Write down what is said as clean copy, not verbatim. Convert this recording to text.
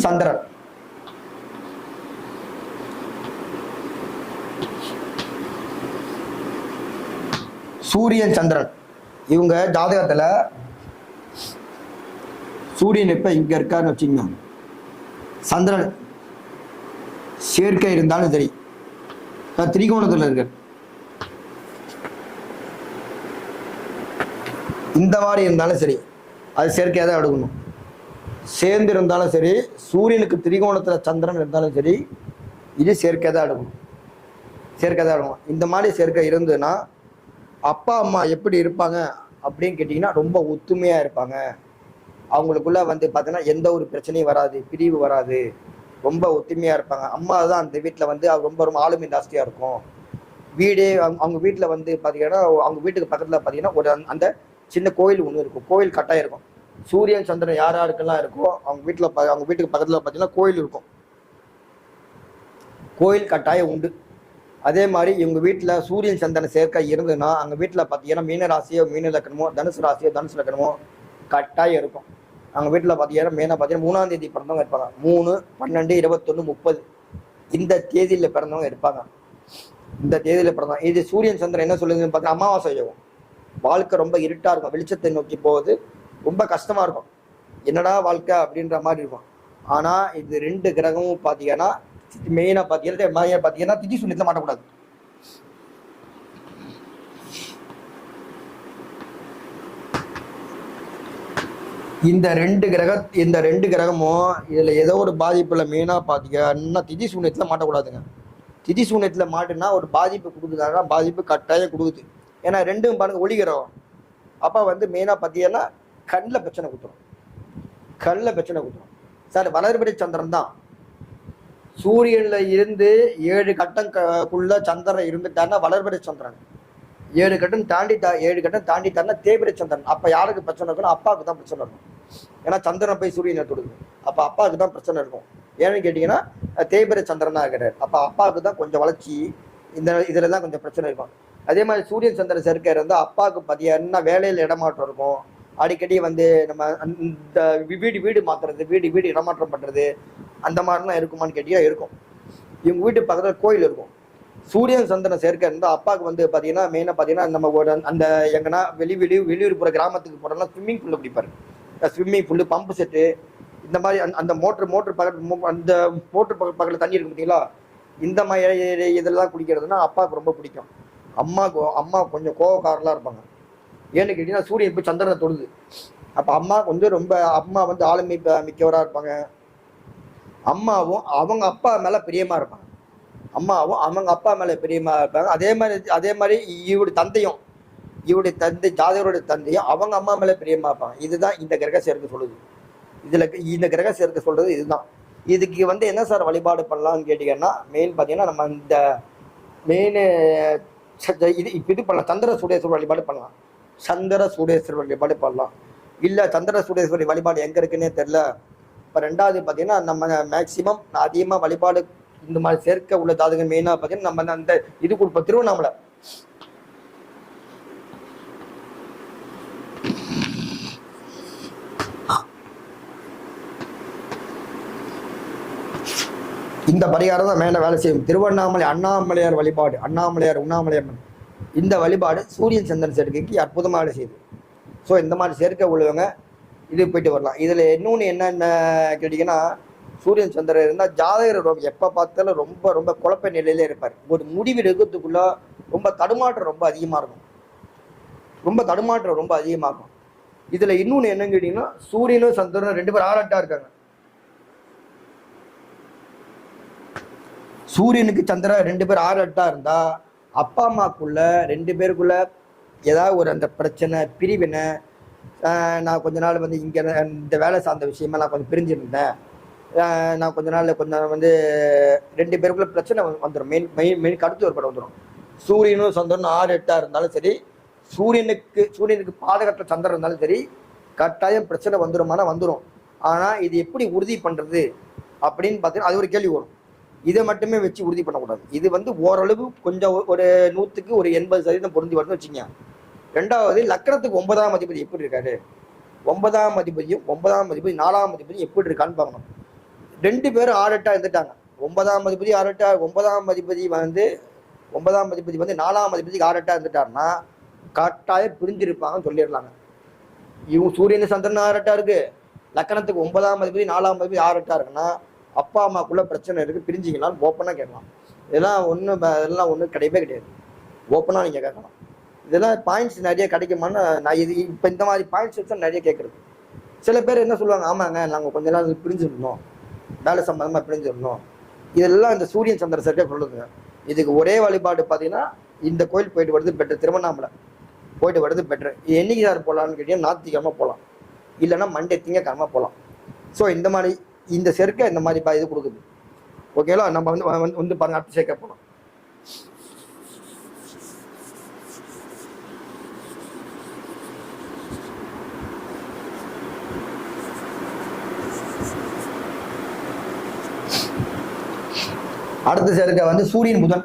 சந்திரன். சூரியன் சந்திரன் இவங்க ஜாதகத்துல சூரியன் இப்ப இங்க இருக்காருன்னு வச்சுக்கோங்க, சந்திரன் சேர்க்கை இருந்தாலும் சரி, திரிகோணத்துல இருக்க இந்த மாதிரி இருந்தாலும் சரி, அது சேர்க்கையாக தான் எடுக்கணும். சேர்ந்து இருந்தாலும் சரி, சூரியனுக்கு திரிகோணத்துல சந்திரன் இருந்தாலும் சரி, இது சேர்க்கை தான் எடுக்கணும், சேர்க்கை தான் எடுக்கணும். இந்த மாதிரி சேர்க்கை இருந்ததுன்னா அப்பா அம்மா எப்படி இருப்பாங்க அப்படின்னு கேட்டிங்கன்னா ரொம்ப ஒத்துமையாக இருப்பாங்க. அவங்களுக்குள்ள வந்து பார்த்தீங்கன்னா எந்த ஒரு பிரச்சனையும் வராது, பிரிவு வராது, ரொம்ப ஒத்துமையாக இருப்பாங்க. அம்மா தான் அந்த வீட்டில் வந்து ரொம்ப ரொம்ப ஆளுமை ஜாஸ்தியாக இருக்கும். வீடே அவங்க வீட்டில் வந்து பார்த்தீங்கன்னா அவங்க வீட்டுக்கு பக்கத்தில் பார்த்தீங்கன்னா ஒரு அந்த சின்ன கோயில் ஒன்று இருக்கும், கோயில் கட்டாயம் இருக்கும். சூரியன் சந்திரன் யார் யாருக்கெல்லாம் இருக்கோ அவங்க வீட்டில் அவங்க வீட்டுக்கு பக்கத்தில் பார்த்தீங்கன்னா கோயில் இருக்கும், கோயில் கட்டாயம் உண்டு. அதே மாதிரி இவங்க வீட்டில் சூரியன் சந்திரன் சேர்க்கை இருந்ததுன்னா அவங்க வீட்டில் பார்த்தீங்கன்னா மீன ராசியோ மீன லக்கணமோ, தனுசு ராசியோ தனுசு லக்கணமோ கட்டாயம் இருக்கும். அவங்க வீட்டில் பார்த்தீங்கன்னா மெயினாக பார்த்தீங்கன்னா 3ஆம் தேதி பிறந்தவங்க இருப்பாங்க. 3, 12, 21, 30 இந்த தேதியில் பிறந்தவங்க இருப்பாங்க. இந்த தேதியில் பிறந்தவங்க இது சூரியன் சந்திரன் என்ன சொல்லுதுன்னு பார்த்தீங்கன்னா அமாவாசை யோகம். வாழ்க்கை ரொம்ப இருட்டாக இருக்கும், வெளிச்சத்தை நோக்கி போகுது, ரொம்ப கஷ்டமாக இருக்கும், என்னடா வாழ்க்கை அப்படின்ற மாதிரி இருக்கும். ஆனால் இது 2 கிரகமும் பார்த்தீங்கன்னா மெயினாக பார்த்தீங்கன்னா திதி சூன்யத்தில் மாட்டக்கூடாது. இந்த ரெண்டு கிரகமும் இதில் ஏதோ ஒரு பாதிப்பில் மெயினாக பார்த்தீங்கன்னா திதி சூன்யத்தில் மாட்டக்கூடாதுங்க. திதி சூன்யத்தில் மாட்டுனா ஒரு பாதிப்பு கொடுக்குதுன்னா பாதிப்பு கட்டாயம் கொடுக்குது. ஏன்னா ரெண்டும் பாருங்க ஒளி கிரகம். அப்போ வந்து மெயினாக பார்த்தீங்கன்னா கண்ணில் பிரச்சனை கொடுத்துரும். சார் வளர்பிறை சந்திரன் தான் சூரியன்ல இருந்து 7 கட்டங்குள்ள சந்திரன் இருந்துட்டாருன்னா வளர்பிறை சந்திரன். 7 கட்டம் தாண்டிட்டாருன்னா தேய்பிறை சந்திரன். அப்ப யாருக்கு பிரச்சனை இருக்குன்னா அப்பாவுக்கு தான் பிரச்சனை இருக்கும். ஏன்னா சந்திரன் போய் சூரியனை தொடுது, அப்ப அப்பாவுக்கு தான் பிரச்சனை இருக்கும். ஏன்னு கேட்டீங்கன்னா தேய்பிறை சந்திரன் தான் இருக்கிறார். அப்ப அப்பாவுக்கு தான் கொஞ்சம் வளர்ச்சி, இதுல தான் கொஞ்சம் பிரச்சனை இருக்கும். அதே மாதிரி சூரியன் சந்திரன் சேர்க்கை இருந்தால் அப்பாவுக்கு பார்த்தீங்கன்னா வேலையில் இடமாற்றம் இருக்கும். அடிக்கடி வந்து நம்ம இந்த வீடு மாத்துறது, வீடு இடமாற்றம் பண்றது, அந்த மாதிரிலாம் இருக்குமான்னு கேட்டீங்கன்னா இருக்கும். இவங்க வீட்டு பக்கத்தில் கோயில் இருக்கும். சூரியன் சந்திரன் சேர்க்கை இருந்தால் அப்பாவுக்கு வந்து பார்த்தீங்கன்னா மெயினாக பார்த்தீங்கன்னா நம்ம ஒரு அந்த எங்கன்னா வெளியூர் போகிற கிராமத்துக்கு போகிறோம்னா ஸ்விம்மிங் பூலில் பிடிப்பாரு. ஸ்விம்மிங் பூல், பம்பு செட்டு, இந்த மாதிரி அந்த மோட்ரு பக்கத்தில் அந்த மோட்ரு பக்கத்தில் தண்ணி இருக்கும் பார்த்தீங்களா, இந்த மாதிரி இதெல்லாம் குடிக்கிறதுனா அப்பாவுக்கு ரொம்ப பிடிக்கும். அம்மா கொஞ்சம் கோவக்காரலாம் இருப்பாங்க. ஏன்னு கேட்டீங்கன்னா சூரியன் போய் சந்திரனை தொடுது. அப்போ அம்மா வந்து ஆளுமை மிக்கவராக இருப்பாங்க. அம்மாவும் அவங்க அப்பா மேலே பிரியமாக இருப்பாங்க. அதே மாதிரி இவருடைய ஜாதகருடைய தந்தையும் அவங்க அம்மா மேலே பிரியமாக இருப்பாங்க. இதுதான் இந்த கிரக சேர்க்கை சொல்லுது. இந்த கிரக சேர்க்கை சொல்றது இதுதான். இதுக்கு வந்து என்ன சார் வழிபாடு பண்ணலாம்னு கேட்டீங்கன்னா மெயின் பார்த்தீங்கன்னா நம்ம இந்த மெயின் இது பண்ணலாம். சந்திர சூடேஸ்வரர் வழிபாடு பண்ணலாம். இல்லை சந்திர சூடேஸ்வரி வழிபாடு எங்கே இருக்குன்னே தெரில. இப்போ 2வது பார்த்தீங்கன்னா நம்ம மேக்சிமம் அதிகமாக வழிபாடு இந்த மாதிரி சேர்க்க உள்ள ஜாதகம் மெயினாக பார்த்தீங்கன்னா நம்ம அந்த இது கொடுப்போம் திருவண்ணாமலை. இந்த பரிகாரம் தான் மேலே வேலை செய்யும். திருவண்ணாமலை அண்ணாமலையார் வழிபாடு, உண்ணாமலையார் இந்த வழிபாடு சூரியன் சந்திரன் சேர்க்கைக்கு அற்புதமாக வேலை செய்யுது. ஸோ இந்த மாதிரி சேர்க்க உள்ளவங்க இது போயிட்டு வரலாம். இதில் இன்னொன்று என்னென்ன கேட்டிங்கன்னா சூரியன் சந்திரன் இருந்தால் ஜாதகர் எப்போ பார்த்தாலும் ரொம்ப ரொம்ப குழப்ப நிலையிலே இருப்பார். ஒரு முடிவு எடுக்கிறதுக்குள்ள ரொம்ப தடுமாற்றம் ரொம்ப அதிகமாக இருக்கும். இதில் இன்னொன்று என்னன்னு கேட்டிங்கன்னா சூரியனும் சந்திரனும் 2 பேரும் ஆரட்டாக இருக்காங்க. சூரியனுக்கு சந்திரன் 2 பேர் 6-8 இருந்தா அப்பா அம்மாக்குள்ள 2 பேருக்குள்ள ஏதாவது ஒரு அந்த பிரச்சனை, பிரிவினை, நான் கொஞ்ச நாள் வந்து இங்கே இந்த வேலை சார்ந்த விஷயமா நான் கொஞ்சம் பிரிஞ்சிருந்தேன், நான் கொஞ்ச நாள் வந்து 2 பேருக்குள்ள பிரச்சனை வந்துடும். மெயின் கருத்து ஏற்பட வந்துடும். சூரியனும் சந்திரனும் 6-8 இருந்தாலும் சரி, சூரியனுக்கு பாதகற்ற சந்திரன் இருந்தாலும் சரி, கட்டாயம் பிரச்சனை வந்துடும். ஆனால் இது எப்படி உறுதி பண்ணுறது அப்படின்னு பார்த்தீங்கன்னா அது ஒரு கேள்வி வரும். இதை மட்டுமே வச்சு உறுதி பண்ணக்கூடாது. இது வந்து ஓரளவு கொஞ்சம் ஒரு 100க்கு ஒரு 80% பொருந்தி வருதுன்னு வச்சுங்க. 2வது லக்னத்துக்கு 9ஆம் அதிபதி எப்படி இருக்காரு, 9ஆம் அதிபதியும் 4ஆம் அதிபதியும் எப்படி இருக்கான்னு பார்க்கணும். 2 பேரும் ஆறட்டா இருந்துட்டாங்க. 9ஆம் அதிபதி ஆறட்டா, 9ஆம் அதிபதி வந்து 9ஆம் அதிபதி வந்து 4ஆம் அதிபதிக்கு ஆறட்டா இருந்துட்டாருன்னா கட்டாயம் பிரிஞ்சிருப்பாங்கன்னு சொல்லிடலாங்க. இவங்க சூரியன் சந்திரன் ஆறட்டா இருக்கு, லக்கணத்துக்கு 9ஆம் அதிபதி 4ஆம் அதிபதி ஆறட்டா இருக்குன்னா அப்பா அம்மாக்குள்ள பிரச்சனை இருக்கு, பிரிஞ்சிங்களான்னு ஓப்பனா கேட்கலாம். இதெல்லாம் ஒன்றும் கிடையவே கிடையாது. ஓப்பனா நீங்க கேட்கலாம். இதெல்லாம் பாயிண்ட்ஸ் நிறைய கிடைக்குமான்னு நான் இது இப்போ இந்த மாதிரி பாயிண்ட்ஸ் வச்சு நிறைய கேட்குறது. சில பேர் என்ன சொல்லுவாங்க, ஆமாங்க நாங்கள் கொஞ்ச நாள் பிரிஞ்சிருந்தோம், வேலை சம்பந்தமாக பிரிஞ்சிருந்தோம். இதெல்லாம் இந்த சூரியன் சந்திர சேர்க்கை சொல்லுதுங்க. இதுக்கு ஒரே வழிபாடு பார்த்தீங்கன்னா இந்த கோயில் போயிட்டு வருது பெட்ரு, திருவண்ணாமலை போயிட்டு வருது பெட்ரு. என்னைக்கு சார் போகலான்னு கேட்டீங்கன்னா ஞாயிற்றுக்கிழமை போகலாம், இல்லைன்னா மண்டே திங்கக்கிழமை போகலாம். ஸோ இந்த மாதிரி இந்த சேர்க்கை இந்த மாதிரி இது கொடுக்குது. ஓகேங்களா? நம்ம வந்து பாருங்க அடுத்த சேர்க்கை போகலாம். அடுத்த சேர்க்கை வந்து சூரியன் புதன்.